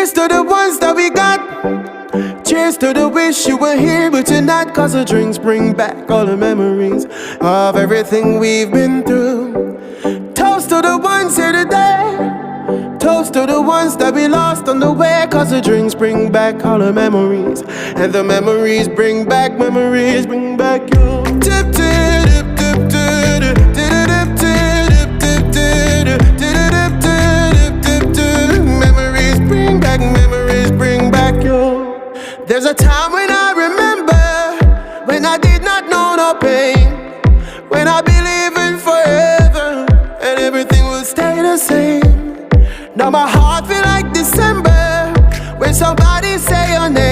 Cheers to the ones that we got. Cheers to the wish you were here but you're not. Cause the drinks bring back all the memories of everything we've been through. Toast to the ones here today. Toast to the ones that we lost on the way. Cause the drinks bring back all the memories. And the memories bring back you. Tip, tip, tip, tip, tip, tip, tip, tip, tip. Memories bring back you. There's a time when I remember, when I did not know no pain, when I believed in forever and everything will stay the same. Now my heart feel like December when somebody say your name.